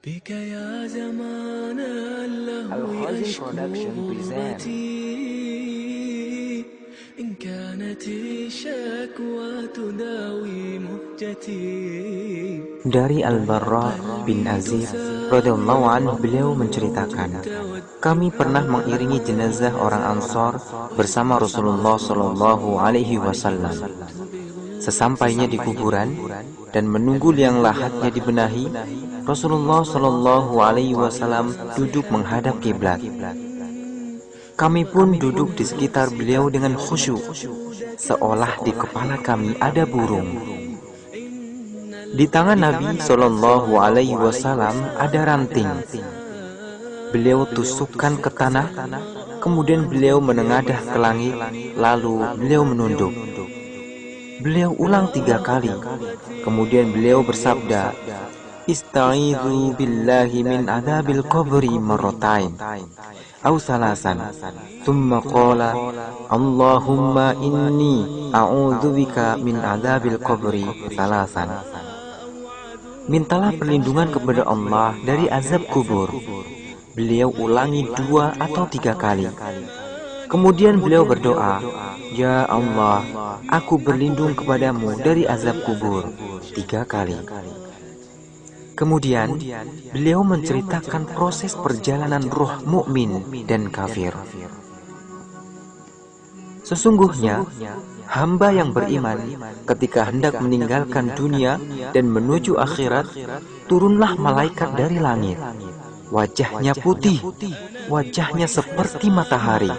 بك يا زمان اللهو Al-Khazin أشكو Production present غربتي إن كانت الشكوى تداوي مهجتي Dari Al-Barra bin Azib radhiyallahu anhu, beliau menceritakan, kami pernah mengiringi jenazah orang Ansor bersama Rasulullah Shallallahu Alaihi Wasallam. Sesampainya di kuburan dan menunggu liang lahatnya dibenahi, Rasulullah Shallallahu Alaihi Wasallam duduk menghadap kiblat. Kami pun duduk di sekitar beliau dengan khusyuk, seolah di kepala kami ada burung. Di tangan Nabi Shallallahu Alaihi Wasallam ada ranting. Beliau tusukkan ke tanah, kemudian beliau menengadah ke langit, lalu beliau menunduk. Beliau ulang 3 kali, kemudian beliau bersabda, Ista'idhu billahi min adzabil qabri marratain aw salasan. Thumma qala, Allahumma inni a'udzubika min adzabil qabri salasan. Mintalah perlindungan kepada Allah dari azab kubur. Beliau ulangi 2 atau 3 kali. Kemudian beliau berdoa, Ya Allah, aku berlindung kepadamu dari azab kubur 3 kali. Kemudian beliau menceritakan proses perjalanan roh mukmin dan kafir. Sesungguhnya hamba yang beriman ketika hendak meninggalkan dunia dan menuju akhirat, turunlah malaikat dari langit. Wajahnya putih, wajahnya seperti matahari.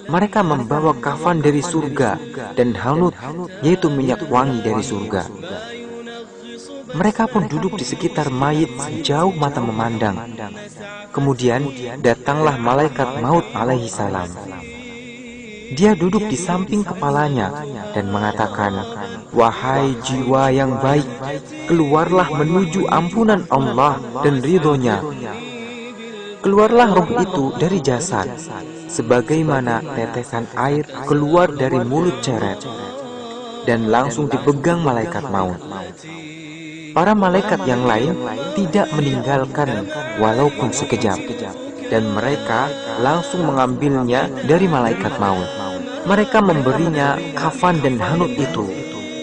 Mereka membawa kafan dari surga dan hanut, yaitu minyak wangi dari surga. Mereka pun duduk di sekitar mayit sejauh mata memandang. Kemudian datanglah malaikat maut alaihi salam. Dia duduk di samping kepalanya dan mengatakan, Wahai jiwa yang baik, keluarlah menuju ampunan Allah dan ridhonya. Keluarlah roh itu dari jasad, sebagaimana tetesan air keluar dari mulut ceret, dan langsung dipegang malaikat maut. Para malaikat yang lain tidak meninggalkan walaupun sekejap, dan mereka langsung mengambilnya dari malaikat maut. Mereka memberinya kafan dan hanut itu.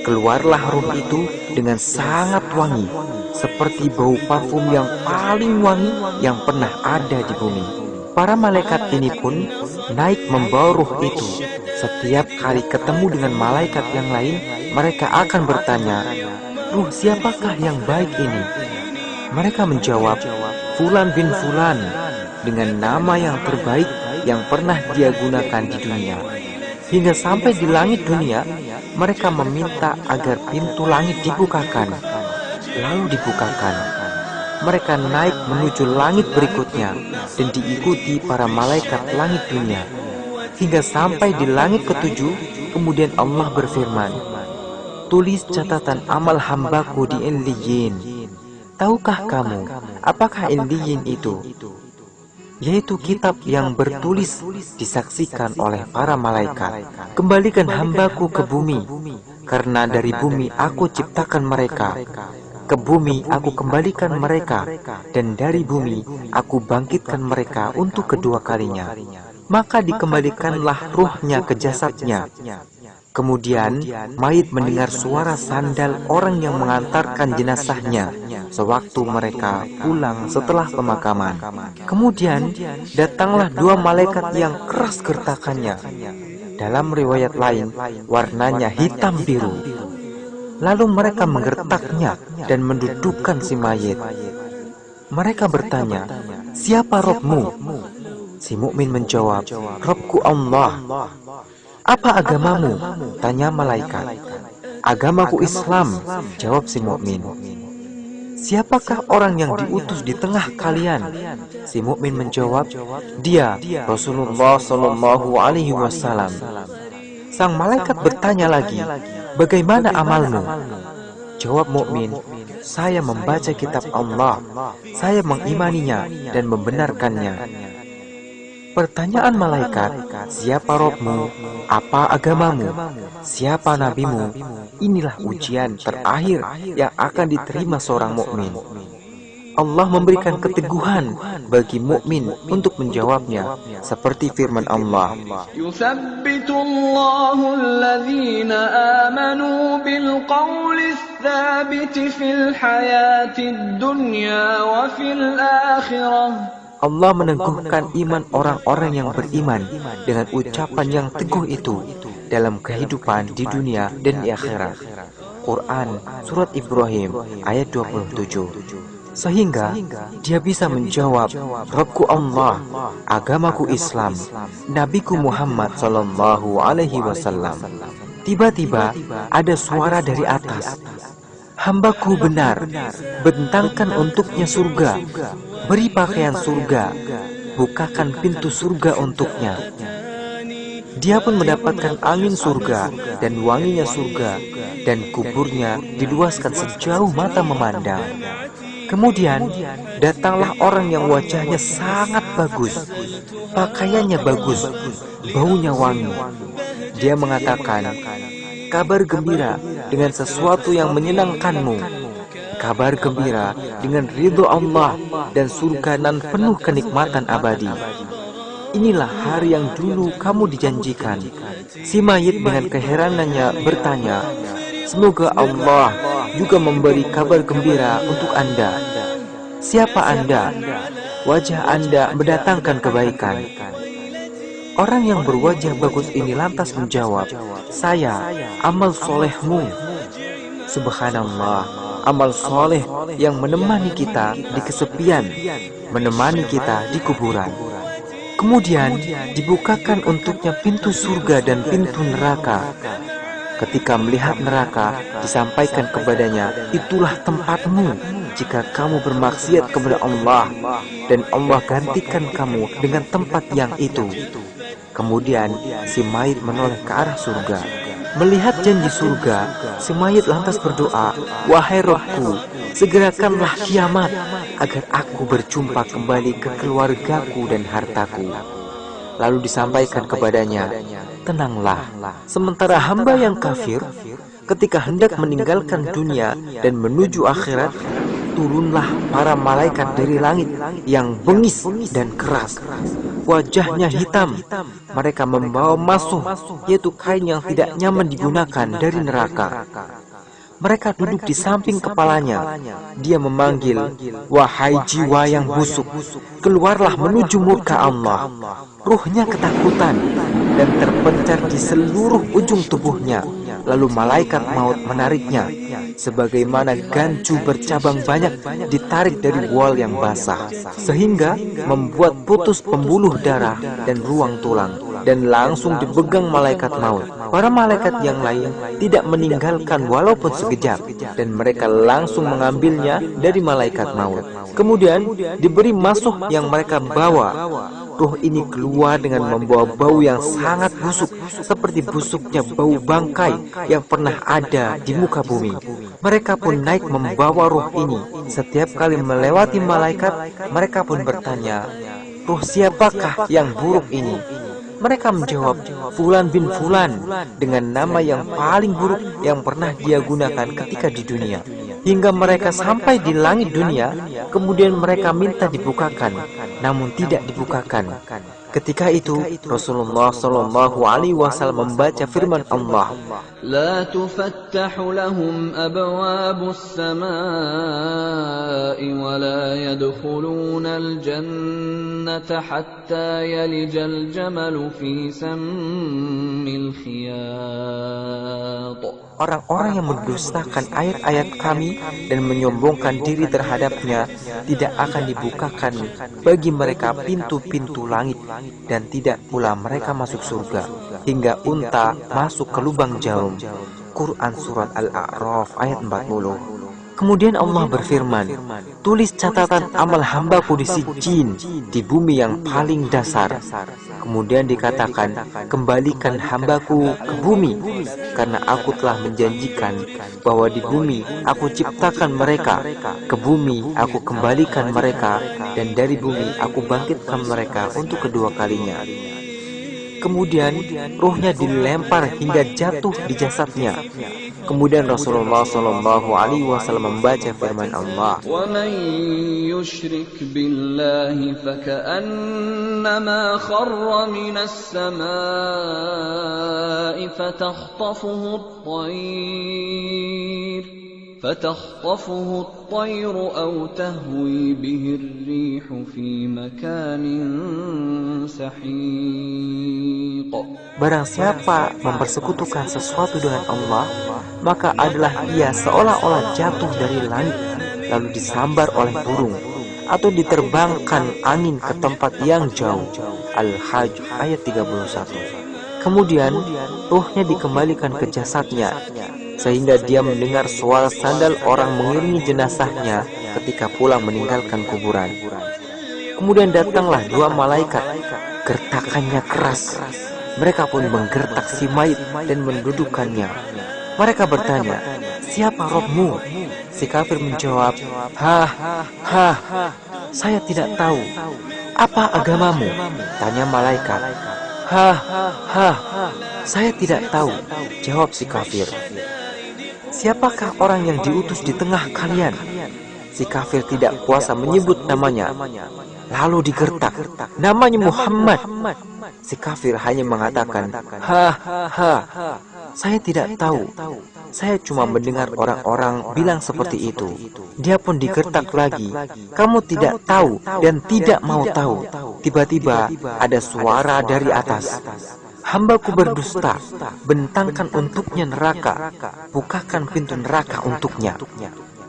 Keluarlah roh itu dengan sangat wangi, seperti bau parfum yang paling wangi yang pernah ada di bumi. Para malaikat ini pun naik membawa ruh itu. Setiap kali ketemu dengan malaikat yang lain, mereka akan bertanya, Ruh siapakah yang baik ini? Mereka menjawab, Fulan bin Fulan, dengan nama yang terbaik yang pernah dia gunakan di dunia. Hingga sampai di langit dunia, mereka meminta agar pintu langit dibukakan. Lalu dibukakan. Mereka naik menuju langit berikutnya dan diikuti para malaikat langit dunia. Hingga sampai di langit ke-7, kemudian Allah berfirman, Tulis catatan amal hambaku di Illiyin. Tahukah kamu apakah Illiyin itu? Yaitu kitab yang bertulis disaksikan oleh para malaikat. Kembalikan hambaku ke bumi, karena dari bumi aku ciptakan mereka. Ke bumi aku kembalikan mereka, dan dari bumi aku bangkitkan mereka untuk kedua kalinya. Maka dikembalikanlah ruhnya ke jasadnya. Kemudian mayit mendengar suara sandal orang yang mengantarkan jenazahnya sewaktu mereka pulang setelah pemakaman. Kemudian datanglah 2 malaikat yang keras gertakannya. Dalam riwayat lain, warnanya hitam biru. Lalu mereka menggertaknya dan mendudukkan si mayit. Mereka bertanya, Siapa Robmu? Si mukmin menjawab, Robku Allah. Apa agamamu? Tanya malaikat. Agamaku Islam, jawab si mukmin. Siapakah orang yang diutus di tengah kalian? Si mukmin menjawab, Dia Rasulullah Shallallahu Alaihi Wasallam. Sang malaikat bertanya lagi, Bagaimana amalmu? Jawab mukmin, Saya membaca kitab Allah, saya mengimaninya dan membenarkannya. Pertanyaan malaikat, Siapa Robmu? Apa agamamu? Siapa nabimu? Inilah ujian terakhir yang akan diterima seorang mukmin. Allah memberikan keteguhan bagi mukmin untuk menjawabnya, seperti firman Allah, Yuthabbitullahu alladhina amanu bil qawli tsabiti fil hayatid dunya wa fil akhirah. Allah meneguhkan iman orang-orang yang beriman dengan ucapan yang teguh itu dalam kehidupan di dunia dan di akhirat. Quran Surat Ibrahim ayat 27. Sehingga dia bisa menjawab, Rabbku Allah, agamaku Islam, Nabiku Muhammad sallallahu alaihi wasallam. Tiba-tiba ada suara dari atas, hambaku benar, bentangkan untuknya surga, beri pakaian surga, bukakan pintu surga untuknya. Dia pun mendapatkan angin surga dan wanginya surga, dan kuburnya diluaskan sejauh mata memandang. Kemudian datanglah orang yang wajahnya sangat bagus, pakaiannya bagus, baunya wangi. Dia mengatakan, kabar gembira dengan sesuatu yang menyenangkanmu, kabar gembira dengan ridho Allah dan surga nan penuh kenikmatan abadi. Inilah hari yang dulu kamu dijanjikan. Si mayit dengan keheranannya bertanya, semoga Allah juga memberi kabar gembira untuk Anda. Siapa Anda? Wajah Anda mendatangkan kebaikan. Orang yang berwajah bagus ini lantas menjawab, saya, amal solehmu. Subhanallah, amal soleh yang menemani kita di kesepian, menemani kita di kuburan. Kemudian dibukakan untuknya pintu surga dan pintu neraka. Ketika melihat neraka, disampaikan kepadanya, itulah tempatmu jika kamu bermaksiat kepada Allah, dan Allah gantikan kamu dengan tempat yang itu. Kemudian si mayit menoleh ke arah surga. Melihat janji surga, si mayit lantas berdoa, wahai Rabbku, segerakanlah kiamat agar aku berjumpa kembali ke keluargaku dan hartaku. Lalu disampaikan kepadanya, tenanglah, sementara hamba yang kafir ketika hendak meninggalkan dunia dan menuju akhirat, turunlah para malaikat dari langit yang bengis dan keras. Wajahnya hitam, mereka membawa masuh, yaitu kain yang tidak nyaman digunakan dari neraka. Mereka duduk di samping kepalanya. Dia memanggil, wahai jiwa yang busuk, keluarlah menuju murka Allah. Ruhnya ketakutan dan terpencar di seluruh ujung tubuhnya. Lalu malaikat maut menariknya, sebagaimana gancu bercabang banyak ditarik dari wol yang basah, sehingga membuat putus pembuluh darah dan ruang tulang, dan langsung dipegang malaikat maut. Para malaikat yang lain tidak meninggalkan walaupun sekejap, dan mereka langsung mengambilnya dari malaikat maut. Kemudian diberi masuh yang mereka bawa. Ruh ini keluar dengan membawa bau yang sangat busuk, seperti busuknya bau bangkai yang pernah ada di muka bumi. Mereka pun naik membawa ruh ini. Setiap kali melewati malaikat, mereka pun bertanya, ruh siapakah yang buruk ini? Mereka menjawab, Fulan bin Fulan, dengan nama yang paling buruk yang pernah dia gunakan ketika di dunia. Hingga mereka sampai di langit dunia, kemudian mereka minta dibukakan, namun tidak dibukakan. Ketika itu Rasulullah sallallahu alaihi wasallam membaca firman Allah, لا تفتح لهم أبواب السماء ولا يدخلون الجنة حتى يلج الجمل في سم الخياط. orang-orang yang mendustakan ayat-ayat kami dan menyombongkan diri terhadapnya tidak akan dibukakan bagi mereka pintu-pintu langit, dan tidak pula mereka masuk surga hingga unta masuk ke lubang jarum. Quran Surat Al-A'raf ayat 40. Kemudian Allah berfirman, tulis catatan amal hambaku di Sijjin, di bumi yang paling dasar. Kemudian dikatakan, kembalikan hambaku ke bumi, karena aku telah menjanjikan bahwa di bumi aku ciptakan mereka, ke bumi aku kembalikan mereka, dan dari bumi aku bangkitkan mereka untuk kedua kalinya. Kemudian ruhnya dilempar hingga jatuh di jasadnya. Kemudian Rasulullah SAW membaca firman Allah, وَمَن يُشْرِكْ بِاللَّهِ فَكَأَنَّمَا خَرَّ مِنَ السَّمَاءِ فَتَخْطَفُهُ الطَّيْرُ أَوْ تَهْوِي بِهِ الرِّيحُ فِي مَكَانٍ سَحِيقٍ. barang siapa mempersekutukan sesuatu dengan Allah, maka adalah ia seolah-olah jatuh dari langit, lalu disambar oleh burung, atau diterbangkan angin ke tempat yang jauh. Al-Hajj ayat 31. Kemudian ruhnya dikembalikan ke jasadnya, sehingga dia mendengar suara sandal orang mengiringi jenazahnya ketika pulang meninggalkan kuburan. Kemudian datanglah dua malaikat, gertakannya keras. Mereka pun menggertak si mayit dan mendudukannya. Mereka bertanya, "Siapa Robmu?" Si kafir menjawab, saya tidak tahu." "Apa agamamu?" tanya malaikat. Saya tidak tahu," jawab si kafir. "Siapakah orang yang diutus di tengah kalian?" Si kafir tidak kuasa menyebut namanya, lalu digertak, "Namanya Muhammad." Si kafir hanya mengatakan, saya tidak tahu. Saya cuma mendengar orang-orang bilang seperti itu." Dia pun digertak lagi, "Kamu tidak tahu dan tidak mau tahu." Tiba-tiba ada suara dari atas, "Hambaku berdusta, bentangkan untuknya neraka, bukakan pintu neraka untuknya."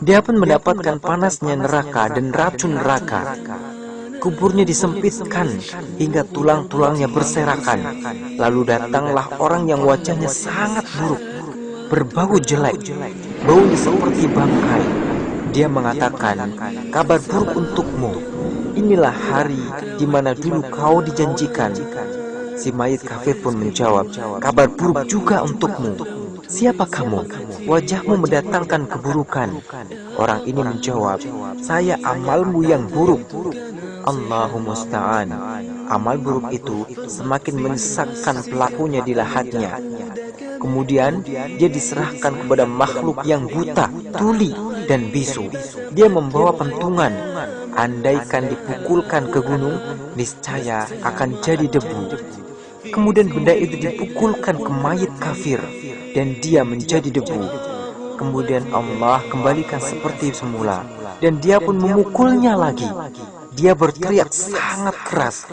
Dia pun mendapatkan panasnya neraka dan racun neraka. Kuburnya disempitkan hingga tulang-tulangnya berserakan. Lalu datanglah orang yang wajahnya sangat buruk, berbau jelek, baunya seperti bangkai. Dia mengatakan, "Kabar buruk untukmu. Inilah hari di mana dulu kau dijanjikan." Si mayit kafir pun menjawab, "Kabar buruk juga untukmu. Siapa kamu? Wajahmu mendatangkan keburukan." Orang ini menjawab, "Saya amalmu yang buruk." Allahumma musta'an. Amal buruk itu semakin menyesakkan pelakunya di lahatnya. Kemudian dia diserahkan kepada makhluk yang buta, tuli, dan bisu. Dia membawa pentungan. Andaikan dipukulkan ke gunung, niscaya akan jadi debu. Kemudian benda itu dipukulkan ke mayit kafir, dan dia menjadi debu. Kemudian Allah kembalikan seperti semula, dan dia pun memukulnya lagi. Dia berteriak sangat keras,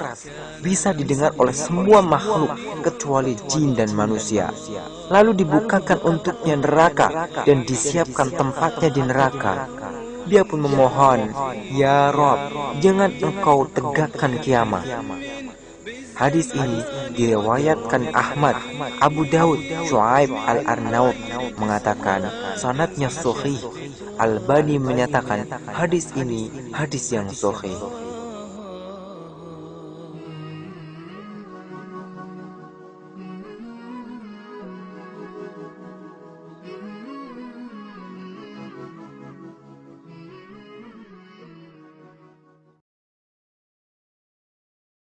bisa didengar oleh semua makhluk kecuali jin dan manusia. Lalu dibukakan untuknya neraka dan disiapkan tempatnya di neraka. Dia pun memohon, "Ya Rob, jangan engkau tegakkan kiamat." Hadis ini diriwayatkan Ahmad, Abu Daud, Shu'aib al-Arnaud mengatakan sanadnya sahih. Albani menyatakan hadis ini hadis yang sahih.